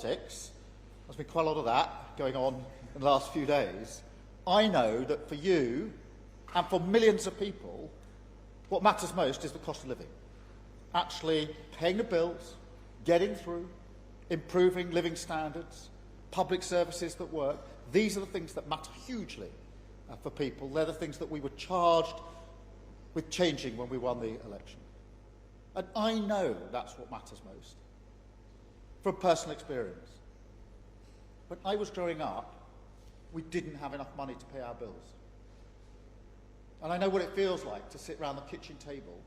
politics. There's been quite a lot of that going on in the last few days. I know that for you and for millions of people, what matters most is the cost of living. Actually paying the bills, getting through, improving living standards, public services that work. These are the things that matter hugely for people. They're the things that we were charged with changing when we won the election. And I know that's what matters most, from personal experience. When I was growing up, we didn't have enough money to pay our bills. And I know what it feels like to sit around the kitchen table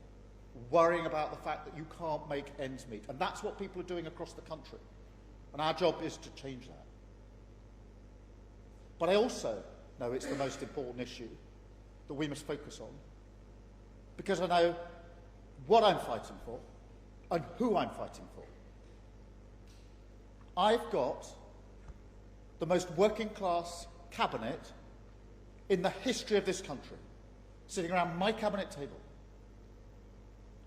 worrying about the fact that you can't make ends meet. And that's what people are doing across the country. And our job is to change that. But I also know it's the most important issue that we must focus on, because I know what I'm fighting for and who I'm fighting for. I've got the most working class cabinet in the history of this country sitting around my cabinet table.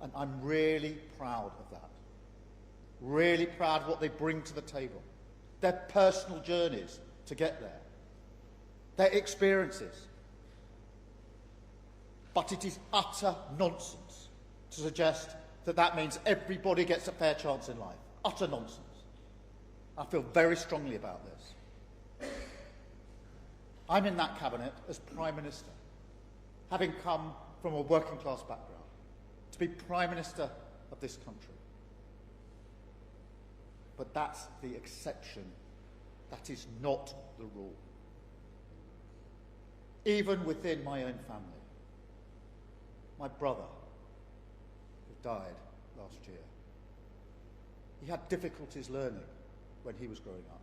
And I'm really proud of that. Really proud of what they bring to the table. Their personal journeys to get there. Their experiences. But it is utter nonsense to suggest that that means everybody gets a fair chance in life. Utter nonsense. I feel very strongly about this. I'm in that cabinet as Prime Minister, having come from a working class background, to be Prime Minister of this country. But that's the exception. That is not the rule. Even within my own family, my brother, who died last year, he had difficulties learning when he was growing up.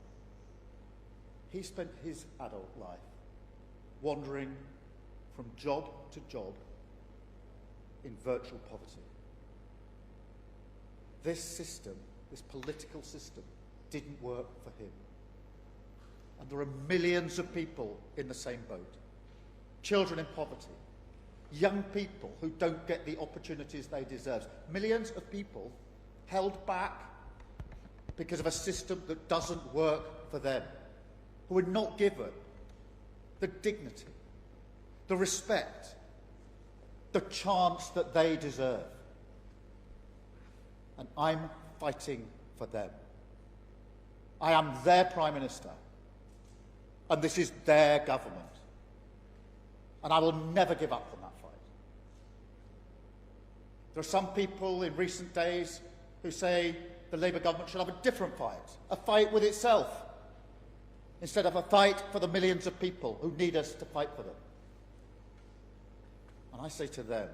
He spent his adult life wandering from job to job in virtual poverty. This system, this political system, didn't work for him. And there are millions of people in the same boat. Children in poverty, young people who don't get the opportunities they deserve, millions of people held back because of a system that doesn't work for them, who are not given the dignity, the respect, the chance that they deserve. And I'm fighting for them. I am their Prime Minister, and this is their government. And I will never give up on that fight. There are some people in recent days who say the Labour government should have a different fight, a fight with itself, instead of a fight for the millions of people who need us to fight for them. And I say to them,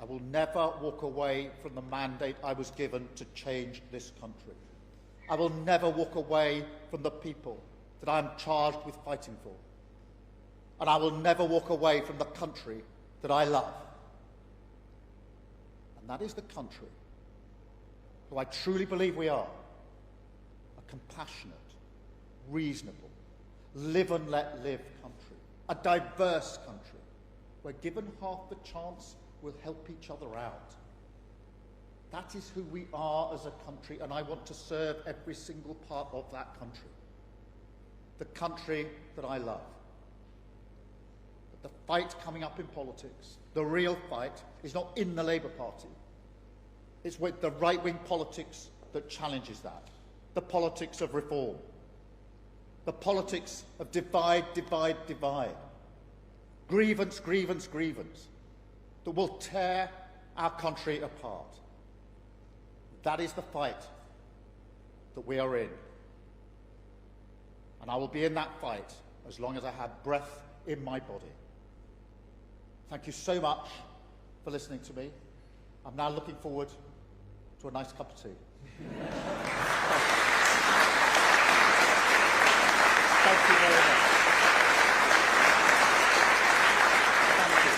I will never walk away from the mandate I was given to change this country. I will never walk away from the people that I am charged with fighting for. And I will never walk away from the country that I love. And that is the country who I truly believe we are. A compassionate, reasonable, live and let live country. A diverse country where given half the chance we'll help each other out. That is who we are as a country, and I want to serve every single part of that country. The country that I love. The fight coming up in politics, the real fight, is not in the Labour Party. It's with the right-wing politics that challenges that. The politics of reform. The politics of divide, divide, divide. Grievance, grievance, grievance. That will tear our country apart. That is the fight that we are in. And I will be in that fight as long as I have breath in my body. Thank you so much for listening to me. I'm now looking forward to a nice cup of tea. Thank you very much. Thank you.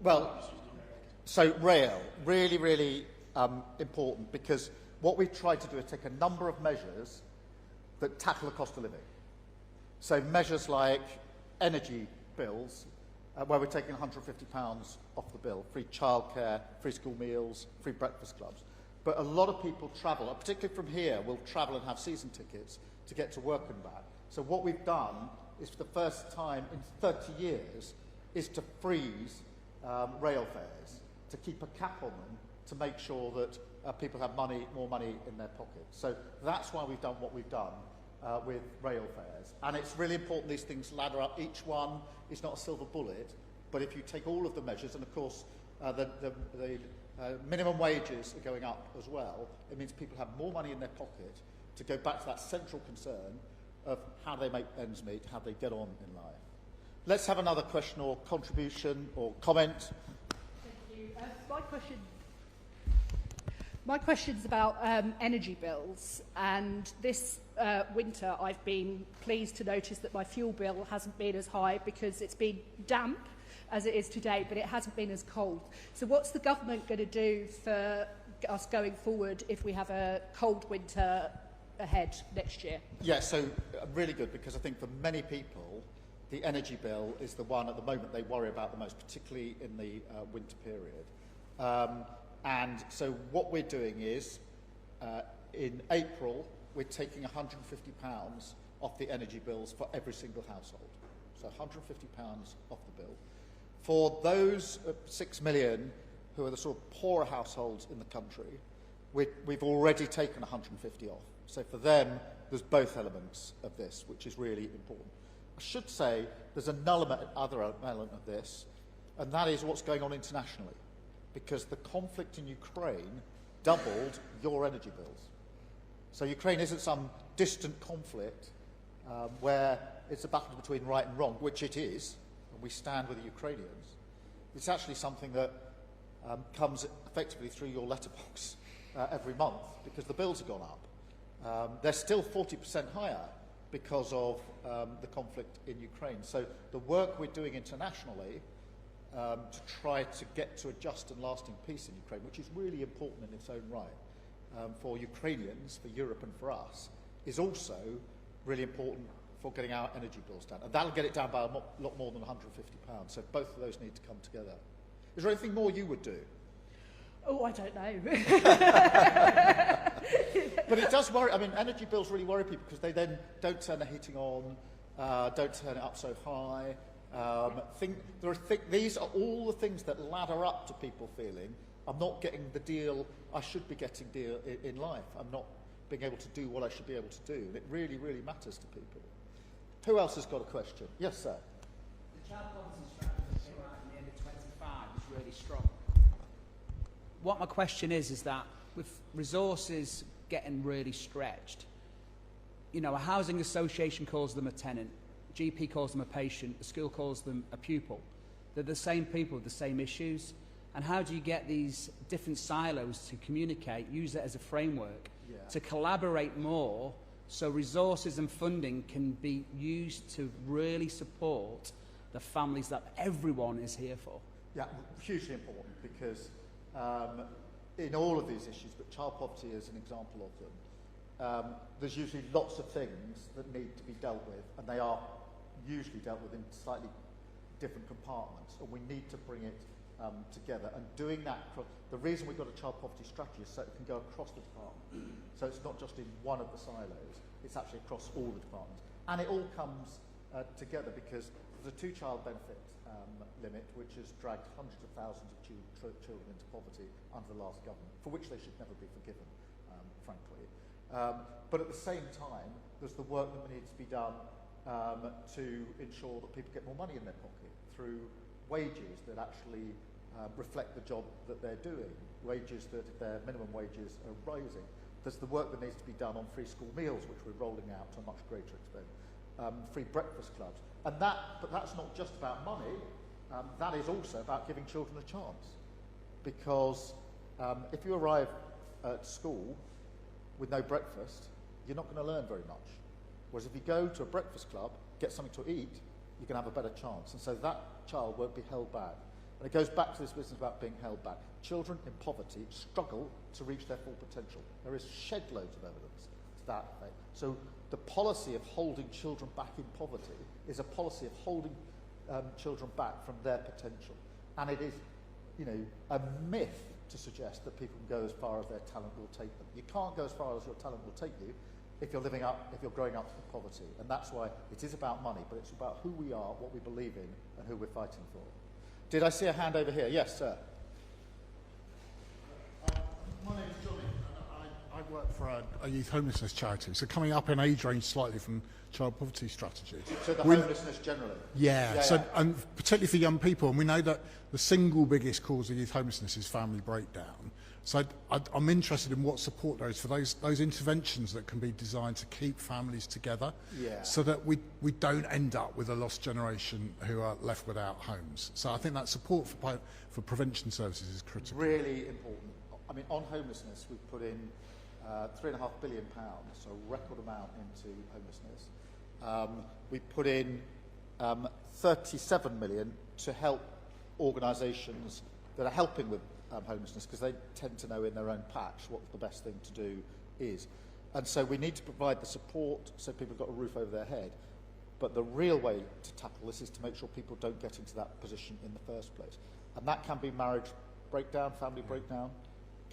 Well, so rail, really, really important, because what we've tried to do is take a number of measures that tackle the cost of living. So measures like energy bills, where we're taking £150 off the bill, free childcare, free school meals, free breakfast clubs. But a lot of people travel, particularly from here, will travel and have season tickets to get to work and back. So what we've done is, for the first time in 30 years, is to freeze rail fares, to keep a cap on them, to make sure that people have more money in their pockets. So that's why we've done what we've done with rail fares. And it's really important these things ladder up. Each one is not a silver bullet, but if you take all of the measures, and of course the minimum wages are going up as well, it means people have more money in their pocket to go back to that central concern of how they make ends meet, how they get on in life. Let's have another question or contribution or comment. Thank you. My question's about energy bills, and this winter I've been pleased to notice that my fuel bill hasn't been as high because it's been damp as it is today, but it hasn't been as cold. So what's the government going to do for us going forward if we have a cold winter ahead next year? Yeah, so really good, because I think for many people the energy bill is the one at the moment they worry about the most, particularly in the winter period. And so what we're doing is, in April, we're taking £150 off the energy bills for every single household. So £150 off the bill. For those 6 million who are the sort of poorer households in the country, we've already taken 150 off. So for them, there's both elements of this, which is really important. I should say there's another element of this, and that is what's going on internationally, because the conflict in Ukraine doubled your energy bills. So Ukraine isn't some distant conflict where it's a battle between right and wrong, which it is, and we stand with the Ukrainians. It's actually something that comes effectively through your letterbox every month, because the bills have gone up. They're still 40% higher because of the conflict in Ukraine. So the work we're doing internationally to try to get to a just and lasting peace in Ukraine, which is really important in its own right for Ukrainians, for Europe and for us, is also really important for getting our energy bills down. And that'll get it down by a lot more than £150. So both of those need to come together. Is there anything more you would do? Oh, I don't know. But it does worry. I mean, energy bills really worry people, because they then don't turn the heating on, don't turn it up so high. These are all the things that ladder up to people feeling, I'm not getting the deal I should be getting in life. I'm not being able to do what I should be able to do. And it really, really matters to people. Who else has got a question? Yes, sir. The child poverty strategy that came out at the end of 25 is really strong. What my question is that with resources getting really stretched, you know, a housing association calls them a tenant, GP calls them a patient, the school calls them a pupil. They're the same people with the same issues. And how do you get these different silos to communicate, use it as a framework, to collaborate more so resources and funding can be used to really support the families that everyone is here for? Yeah, hugely important, because in all of these issues, but child poverty is an example of them, there's usually lots of things that need to be dealt with, and they are usually dealt with in slightly different compartments, and we need to bring it together. And doing that, the reason we've got a child poverty strategy is so it can go across the department. So it's not just in one of the silos, it's actually across all the departments. And it all comes together because there's a two-child benefit limit, which has dragged hundreds of thousands of children into poverty under the last government, for which they should never be forgiven, frankly. But at the same time, there's the work that needs to be done to ensure that people get more money in their pocket through wages that actually reflect the job that they're doing, wages that their minimum wages are rising. There's the work that needs to be done on free school meals, which we're rolling out to a much greater extent, free breakfast clubs. And but that's not just about money, that is also about giving children a chance. Because if you arrive at school with no breakfast, you're not going to learn very much. Whereas if you go to a breakfast club, get something to eat, you can have a better chance. And so that child won't be held back. And it goes back to this business about being held back. Children in poverty struggle to reach their full potential. There is shed loads of evidence to that effect. So the policy of holding children back in poverty is a policy of holding children back from their potential. And it is, you know, a myth to suggest that people can go as far as their talent will take them. You can't go as far as your talent will take you if you're growing up in poverty. And that's why it is about money, but it's about who we are, what we believe in, and who we're fighting for. Did I see a hand over here? Yes, sir. My name is Johnny, and I work for a youth homelessness charity. So coming up in age range slightly from child poverty strategies. So the homelessness generally? Yeah. And particularly for young people, and we know that the single biggest cause of youth homelessness is family breakdown. So I'm interested in what support there is for those interventions that can be designed to keep families together, so that we don't end up with a lost generation who are left without homes. So I think that support for prevention services is critical. Really important. I mean, on homelessness, we've put in £3.5 billion, so a record amount into homelessness. We put in 37 million to help organisations that are helping with homelessness, because they tend to know in their own patch what the best thing to do is. And so we need to provide the support so people have got a roof over their head. But the real way to tackle this is to make sure people don't get into that position in the first place. And that can be marriage breakdown, family breakdown,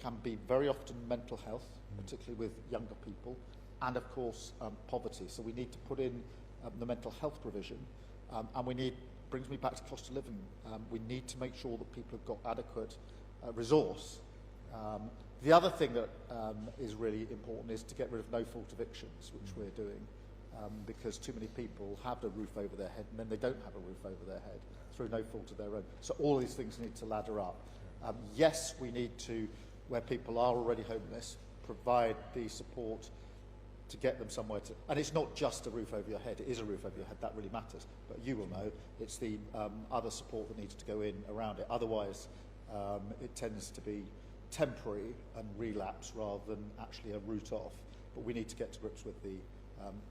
can be very often mental health, particularly with younger people, and of course poverty. So we need to put in the mental health provision, and brings me back to cost of living. We need to make sure that people have got adequate resource. The other thing that is really important is to get rid of no-fault evictions, which we're doing, because too many people have a roof over their head and then they don't have a roof over their head through no fault of their own. So all these things need to ladder up. Yes, we need to, where people are already homeless, provide the support to get them somewhere to, and it's not just a roof over your head, it is a roof over your head, that really matters, but you will know it's the other support that needs to go in around it. Otherwise it tends to be temporary and relapse rather than actually a root off, but we need to get to grips with the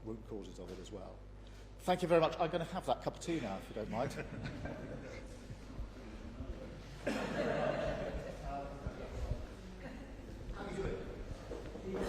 root causes of it as well. Thank you very much. I'm going to have that cup of tea now, if you don't mind. How are you doing?